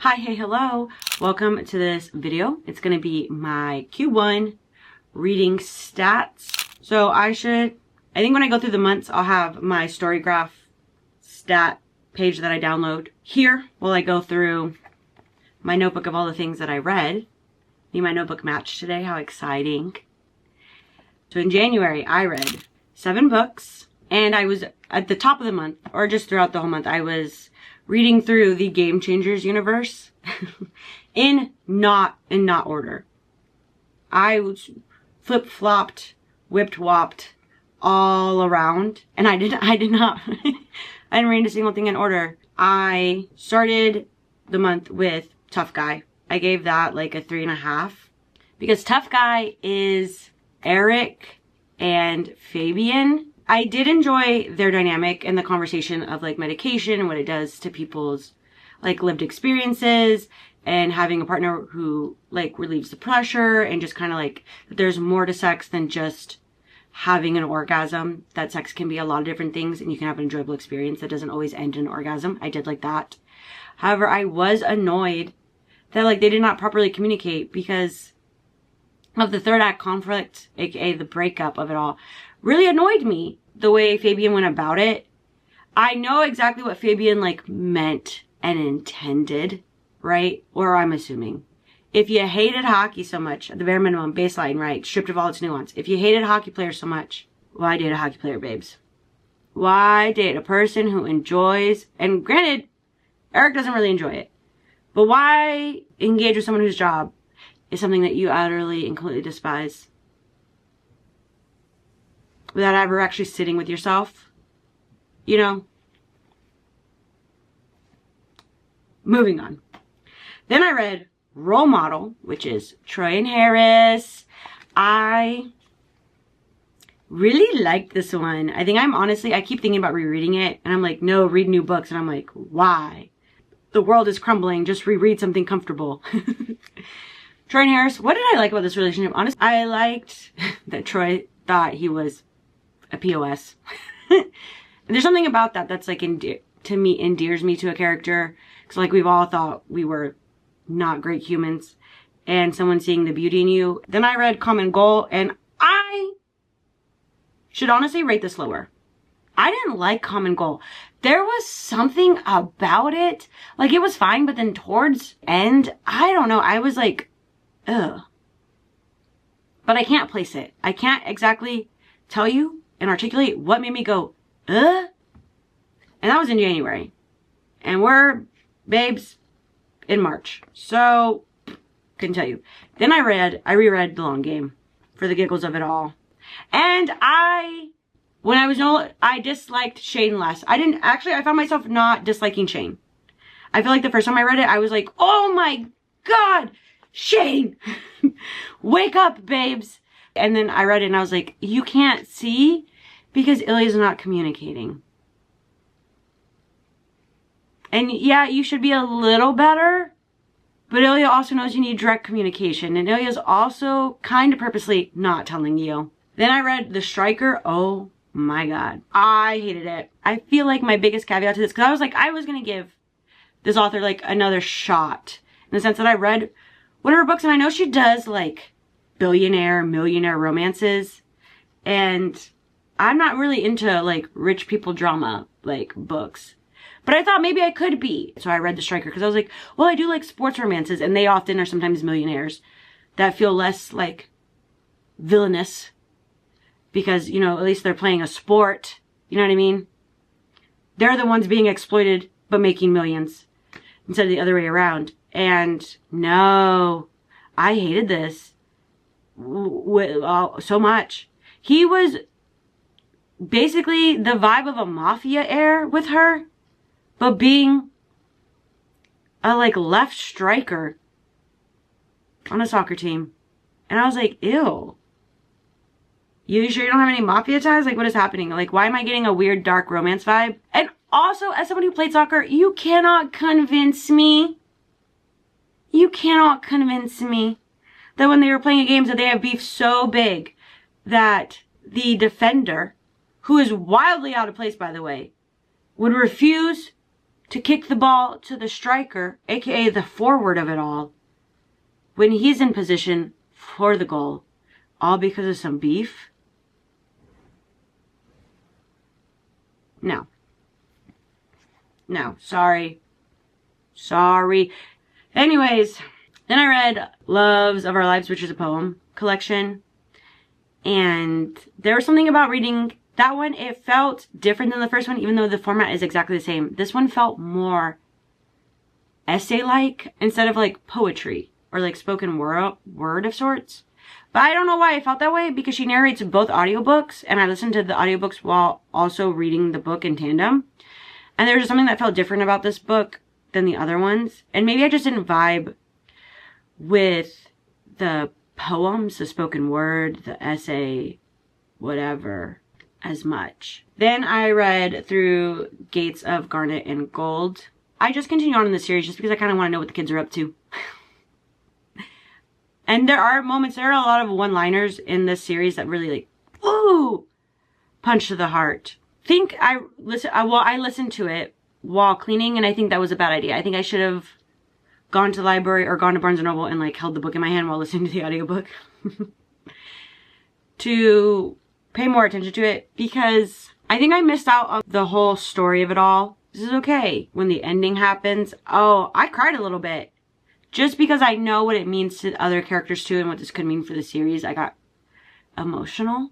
Hi, hey, hello. Welcome to this video. It's going to be my Q1 reading stats. So I think when I go through the months, I'll have my Storygraph stat page that I download here while I go through my notebook of all the things that I read. Me and my notebook matched today. How exciting. So in January, I read 7 books, and I was at the top of the month, or just throughout the whole month, I was reading through the Game Changers universe in not order. I was flip-flopped, whipped-wopped all around, and I didn't read a single thing in order. I started the month with Tough Guy. I gave that like a 3.5 because Tough Guy is Eric and Fabian. I did enjoy their dynamic and the conversation of like medication and what it does to people's like lived experiences, and having a partner who like relieves the pressure, and just kind of like there's more to sex than just having an orgasm. That sex can be a lot of different things, and you can have an enjoyable experience that doesn't always end in an orgasm. I did like that. However, I was annoyed that like they did not properly communicate because of the third act conflict, aka the breakup of it all. Really annoyed me the way Fabian went about it. I know exactly what Fabian like meant and intended, right? Or I'm assuming. If you hated hockey so much, at the bare minimum, baseline, right? Stripped of all its nuance. If you hated hockey players so much, why date a hockey player, babes? Why date a person who enjoys, and granted, Eric doesn't really enjoy it, but why engage with someone whose job is something that you utterly and completely despise without ever actually sitting with yourself? You know? Moving on. Then I read Role Model, which is Troy and Harris. I really liked this one. I keep thinking about rereading it, and I'm like, no, read new books. And I'm like, why? The world is crumbling. Just reread something comfortable. Troy and Harris, what did I like about this relationship? Honestly, I liked that Troy thought he was a POS. There's something about that that's like, endears me to a character. Because like we've all thought we were not great humans. And someone seeing the beauty in you. Then I read Common Goal, and I should honestly rate this lower. I didn't like Common Goal. There was something about it. Like it was fine, but then towards end, I don't know. I was like, ugh. But I can't place it. I can't exactly tell you and articulate what made me go, ugh. And that was in January. And we're, babes, in March. So, couldn't tell you. Then I reread The Long Game for the giggles of it all. And I disliked Shane less. I found myself not disliking Shane. I feel like the first time I read it, I was like, oh my God, Shane, wake up, babes. And then I read it and I was like, you can't see because Ilya's not communicating. And yeah, you should be a little better, but Ilya also knows you need direct communication, and Ilya's also kind of purposely not telling you. Then I read The Striker. Oh my God. I hated it. I feel like my biggest caveat to this, because I was like, I was going to give this author like another shot, in the sense that I read one of her books, and I know she does like billionaire, millionaire romances, and I'm not really into like rich people drama like books. But I thought maybe I could be. So I read The Striker because I was like, well, I do like sports romances, and they often are sometimes millionaires that feel less like villainous because, you know, at least they're playing a sport. You know what I mean? They're the ones being exploited but making millions instead of the other way around. And no, I hated this so much. He was basically the vibe of a mafia heir with her, but being a like left striker on a soccer team. And I was like, ew. You sure you don't have any mafia ties? Like, what is happening? Like, why am I getting a weird dark romance vibe? And also, as someone who played soccer, you cannot convince me. You cannot convince me that when they were playing games that they have beef so big that the defender, who is wildly out of place, by the way, would refuse to kick the ball to the striker, aka the forward of it all, when he's in position for the goal, all because of some beef? No. No, sorry. Sorry. Anyways, then I read Loves of Our Lives, which is a poem collection. And there was something about reading that one. It felt different than the first one, even though the format is exactly the same. This one felt more essay-like instead of like poetry or like spoken word of sorts. But I don't know why I felt that way, because she narrates both audiobooks, and I listened to the audiobooks while also reading the book in tandem. And there's something that felt different about this book than the other ones. And maybe I just didn't vibe with the poems, the spoken word, the essay, whatever, as much. Then I read through Gates of Garnet and Gold. I just continue on in the series just because I kind of want to know what the kids are up to. And there are moments, there are a lot of one-liners in this series that really like, ooh, punch to the heart. I listened to it while cleaning, and I think that was a bad idea. I think I should have gone to the library or gone to Barnes & Noble and like held the book in my hand while listening to the audiobook to pay more attention to it, because I think I missed out on the whole story of it all. This is okay. When the ending happens, oh, I cried a little bit. Just because I know what it means to other characters too and what this could mean for the series, I got emotional.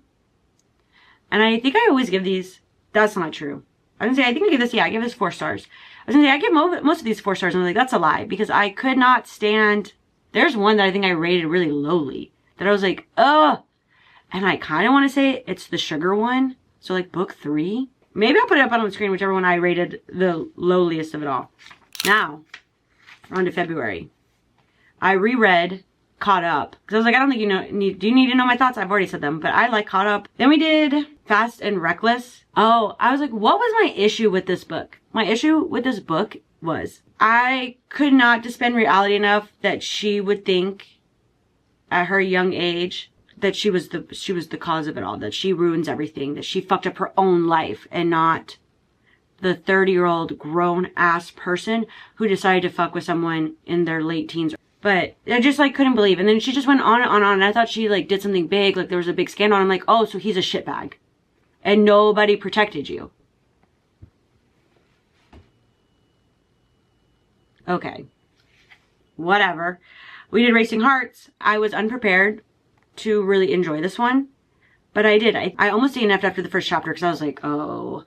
And I think I always give these, that's not true. I was gonna say, I think I give this, yeah, I give this 4 stars. I was gonna say, I give most of these 4 stars, and I'm like, that's a lie, because I could not stand, there's one that I think I rated really lowly, that I was like, ugh. And I kind of want to say it's the sugar one. So like book 3. Maybe I'll put it up on the screen, whichever one I rated the lowliest of it all. Now, on to February. I reread Caught Up, because I was like, I don't think you know, do you need to know my thoughts? I've already said them, but I like Caught Up. Then we did Fast and Reckless. Oh, I was like, what was my issue with this book? My issue with this book was I could not dispense reality enough that she would think at her young age that she was the cause of it all, that she ruins everything, that she fucked up her own life and not the 30-year-old grown-ass person who decided to fuck with someone in their late teens. But I just like couldn't believe. And then she just went on and on and on. And I thought she like did something big, like there was a big scandal. And I'm like, oh, so he's a shitbag. And nobody protected you. Okay. Whatever. We did Racing Hearts. I was unprepared to really enjoy this one. But I did. I almost DNF'd after the first chapter because I was like, oh.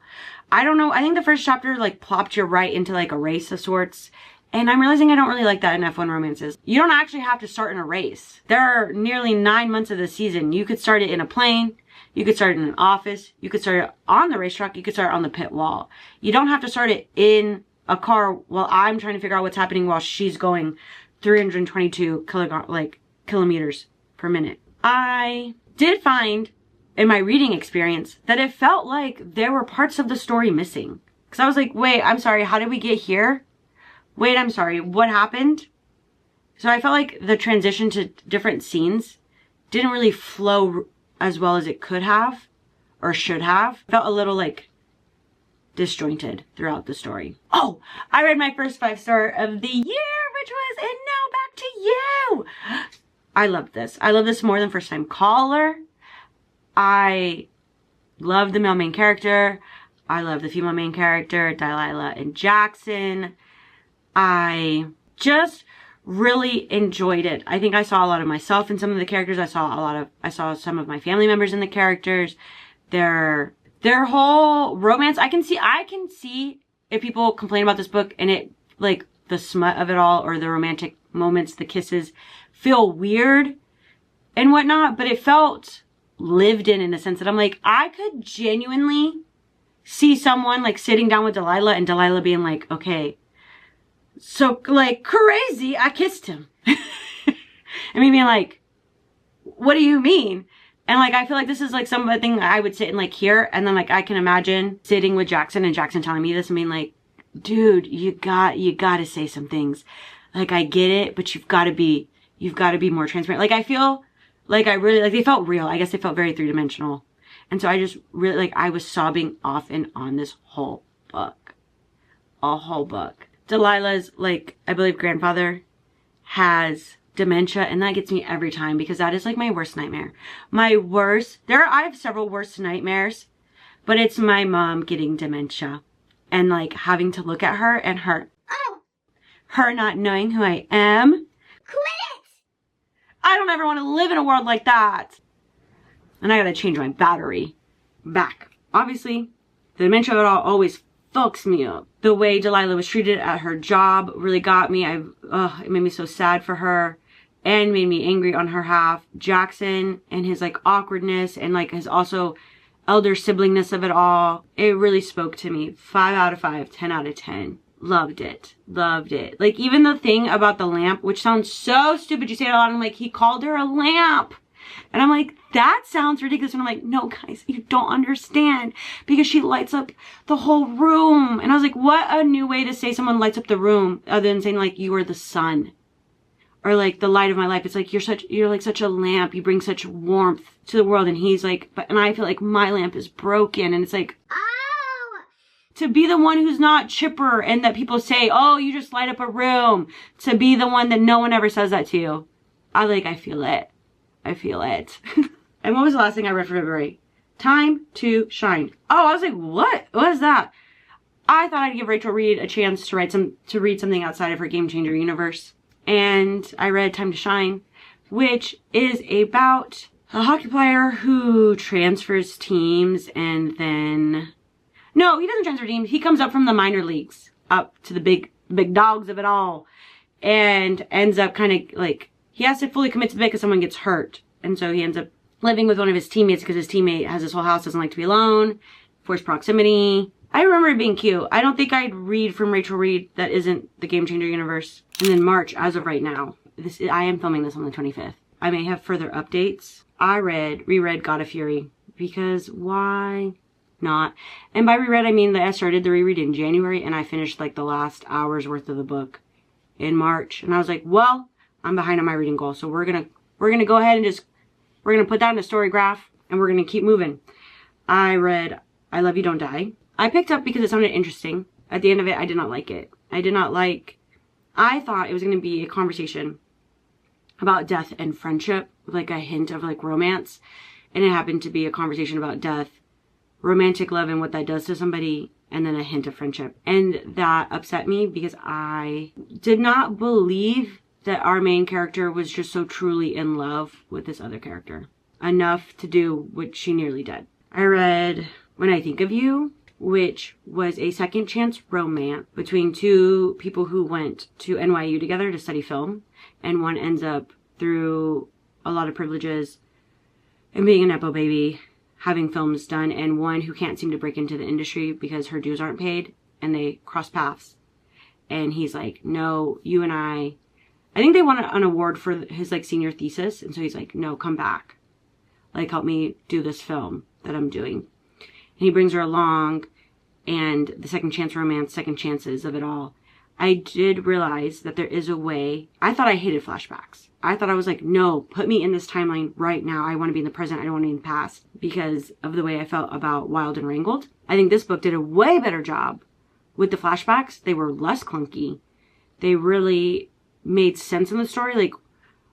I don't know. I think the first chapter like plopped you right into like a race of sorts. And I'm realizing I don't really like that in F1 romances. You don't actually have to start in a race. There are nearly 9 months of the season. You could start it in a plane. You could start it in an office. You could start it on the racetrack. You could start it on the pit wall. You don't have to start it in a car while I'm trying to figure out what's happening while she's going 322 kilometers per minute. I did find in my reading experience that it felt like there were parts of the story missing. Because I was like, wait, I'm sorry, how did we get here? Wait, I'm sorry, what happened? So I felt like the transition to different scenes didn't really flow as well as it could have or should have. It felt a little like disjointed throughout the story. Oh, I read my first 5-star of the year, which was And Now Back to You. I loved this. I love this more than First Time Caller. I love the male main character. I love the female main character, Delilah and Jackson. I just really enjoyed it. I think I saw a lot of myself in some of the characters. I saw some of my family members in the characters. Their whole romance. I can see if people complain about this book and it, like, the smut of it all or the romantic moments, the kisses feel weird and whatnot, but it felt lived in the sense that I'm like, I could genuinely see someone like sitting down with Delilah and Delilah being like, okay, so like crazy, I kissed him. And me being like, what do you mean? And like, I feel like this is like something I would sit and like hear. And then like, I can imagine sitting with Jackson and Jackson telling me this and being like, dude, you gotta say some things. Like, I get it, but you've gotta be more transparent. Like, I feel like they felt real. I guess they felt very 3-dimensional. And so I just really, like, I was sobbing off and on this whole book. a whole book. Delilah's, like, I believe grandfather has dementia, and that gets me every time because that is like my worst nightmare. I have several worst nightmares, but it's my mom getting dementia and like having to look at her and her not knowing who I am. Quit it! I don't ever want to live in a world like that. And I gotta change my battery back. Obviously, the dementia of it all always fucks me up. The way Delilah was treated at her job really got me. It made me so sad for her and made me angry on her half. Jackson and his like awkwardness and like his also elder siblingness of it all. It really spoke to me. 5 out of 5, 10 out of 10. Loved it. Loved it. Like even the thing about the lamp, which sounds so stupid. You say it a lot. I'm like, he called her a lamp. And I'm like, that sounds ridiculous. And I'm like, no, guys, you don't understand. Because she lights up the whole room. And I was like, what a new way to say someone lights up the room. Other than saying like, you are the sun. Or like, the light of my life. It's like, you're like such a lamp. You bring such warmth to the world. And he's like, and I feel like my lamp is broken. And it's like, to be the one who's not chipper and that people say, oh, you just light up a room. To be the one that no one ever says that to you. I feel it. I feel it. And what was the last thing I read for February? Time to Shine. Oh, I was like, what? What is that? I thought I'd give Rachel Reed a chance to read something outside of her Game Changer universe. And I read Time to Shine, which is about a hockey player who transfers teams and then... No, he doesn't transfer teams. He comes up from the minor leagues up to the big dogs of it all and ends up kind of like, he has to fully commit to the bit because someone gets hurt. And so he ends up living with one of his teammates because his teammate has this whole house, doesn't like to be alone, forced proximity. I remember it being cute. I don't think I'd read from Rachel Reed that isn't the Game Changer universe. And then March, as of right now, I am filming this on the 25th. I may have further updates. I reread God of Fury because why not? And by reread, I mean that I started the reread in January and I finished like the last hour's worth of the book in March. And I was like, well, I'm behind on my reading goal. So we're going to go ahead and we're going to put that in a story graph and we're going to keep moving. I read I Love You, Don't Die. I picked up because it sounded interesting. At the end of it, I did not like it. I thought it was going to be a conversation about death and friendship with like a hint of like romance. And it happened to be a conversation about death, romantic love and what that does to somebody, and then a hint of friendship. And that upset me because I did not believe that our main character was just so truly in love with this other character. Enough to do what she nearly did. I read When I Think of You, which was a second chance romance between two people who went to NYU together to study film. And one ends up through a lot of privileges and being a Nepo baby, having films done, and one who can't seem to break into the industry because her dues aren't paid, and they cross paths. And he's like, no, you and I think they won an award for his like senior thesis, and so he's like, no, come back. Like, help me do this film that I'm doing. And he brings her along, and the second chance romance, second chances of it all. I did realize that there is a way. I thought I hated flashbacks. I thought I was like, no, put me in this timeline right now. I want to be in the present. I don't want to be in the past because of the way I felt about Wild and Wrangled. I think this book did a way better job with the flashbacks. They were less clunky. They really made sense in the story. Like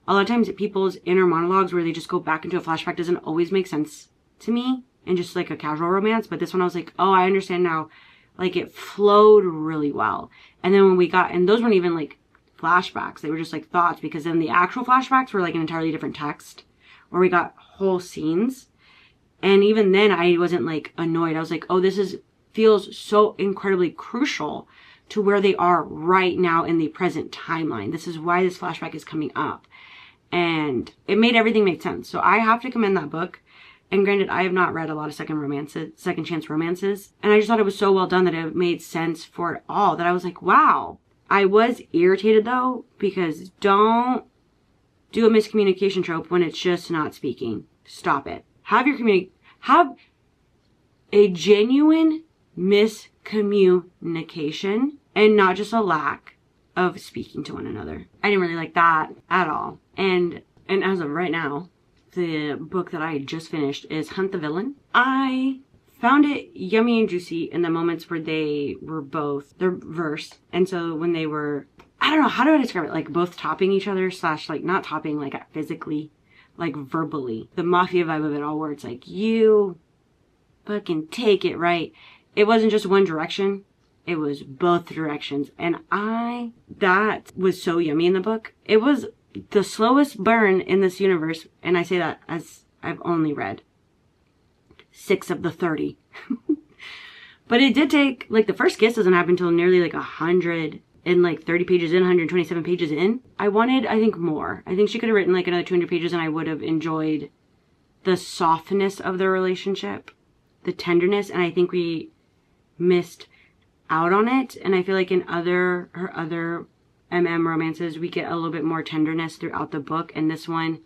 a lot of times people's inner monologues where they just go back into a flashback doesn't always make sense to me and just like a casual romance. But this one I was like, oh, I understand now. Like it flowed really well. And then when we got, and those weren't even like flashbacks. They were just like thoughts because then the actual flashbacks were like an entirely different text where we got whole scenes. And even then I wasn't like annoyed. I was like, oh, feels so incredibly crucial to where they are right now in the present timeline. This is why this flashback is coming up. And it made everything make sense. So I have to commend that book. And granted, I have not read a lot of second chance romances. And I just thought it was so well done that it made sense for it all. That I was like, wow. I was irritated though, because don't do a miscommunication trope when it's just not speaking. Stop it. Have a genuine miscommunication and not just a lack of speaking to one another. I didn't really like that at all. And as of right now, the book that I just finished is Hunt the Villain. I found it yummy and juicy in the moments where they were both, they're verse. And so when they were, I don't know, how do I describe it? Like both topping each other / like not topping, like physically, like verbally. The mafia vibe of it all, where it's like, you fucking take it, right? It wasn't just one direction. It was both directions. And that was so yummy in the book. It was the slowest burn in this universe. And I say that as I've only read 6 of the 30. But it did take, like, the first kiss doesn't happen until nearly like 100 and like 30 pages in, 127 pages in. I wanted, I think, more. I think she could have written like another 200 pages and I would have enjoyed the softness of the relationship, the tenderness, and I think we missed out on it. And I feel like in her other romances, we get a little bit more tenderness throughout the book, and this one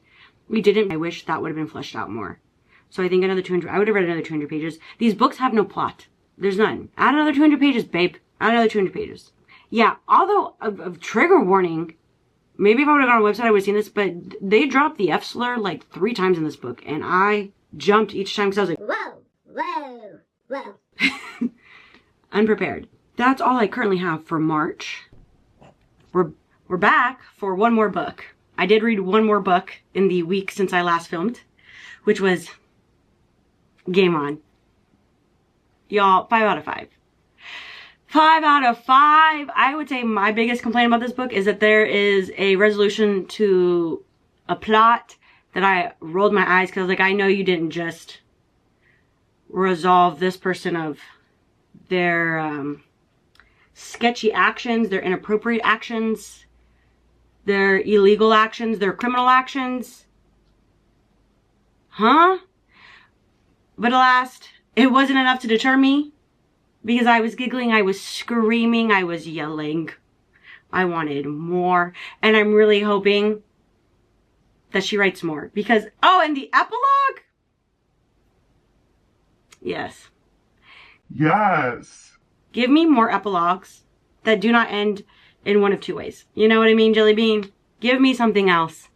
we didn't. I wish that would have been fleshed out more. So I think another 200, I would have read another 200 pages. These books have no plot. There's none. Add another 200 pages, babe. Add another 200 pages. Yeah, although, of trigger warning, maybe if I would have gone on a website, I would have seen this, but they dropped the F slur like 3 times in this book, and I jumped each time because I was like, whoa, whoa, whoa. Unprepared. That's all I currently have for March. We're back for one more book. I did read one more book in the week since I last filmed, which was Game On. Y'all, 5 out of 5. 5 out of 5. I would say my biggest complaint about this book is that there is a resolution to a plot that I rolled my eyes because I was like, I know you didn't just resolve this person of their sketchy actions, their inappropriate actions, their illegal actions, their criminal actions. Huh? But alas, it wasn't enough to deter me. Because I was giggling, I was screaming, I was yelling. I wanted more. And I'm really hoping that she writes more. Because, oh, and the epilogue? Yes. Yes. Give me more epilogues that do not end in one of 2 ways. You know what I mean, Jelly Bean? Give me something else.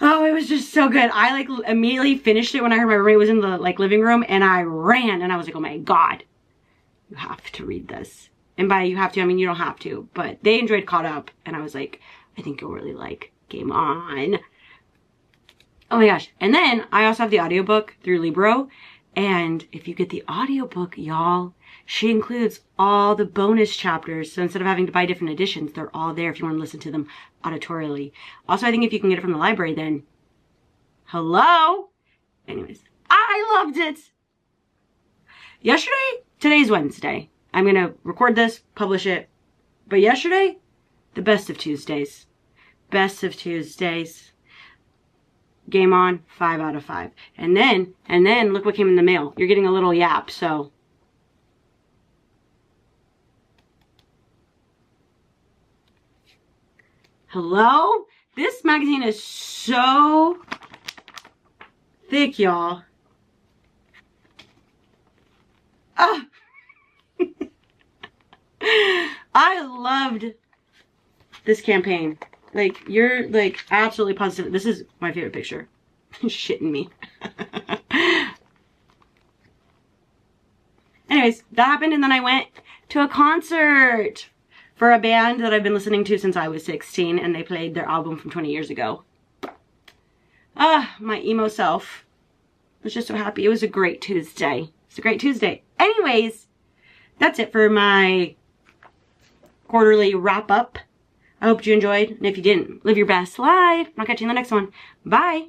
Oh, it was just so good. I like immediately finished it when I heard my roommate was in the like living room, and I ran and I was like, oh my God, you have to read this. And by you have to, I mean you don't have to, but they enjoyed Caught Up, and I was like, I think you'll really like Game On. Oh my gosh. And then I also have the audiobook through Libro, and if you get the audiobook, y'all, she includes all the bonus chapters. So instead of having to buy different editions, they're all there if you want to listen to them auditorially. Also, I think if you can get it from the library, then hello. Anyways, I loved it. Today's Wednesday. I'm going to record this, publish it. But yesterday, the best of Tuesdays. Best of Tuesdays. Game On, 5 out of 5. And then look what came in the mail. You're getting a little yap, so. Hello? This magazine is so thick, y'all. Ah. I loved this campaign. Like, you're like absolutely positive. This is my favorite picture. Shitting me. Anyways, that happened, and then I went to a concert for a band that I've been listening to since I was 16, and they played their album from 20 years ago. Ah, my emo self was just so happy. It was a great Tuesday. It's a great Tuesday. Anyways, that's it for my quarterly wrap up. I hope you enjoyed, and if you didn't, live your best life. I'll catch you in the next one. Bye.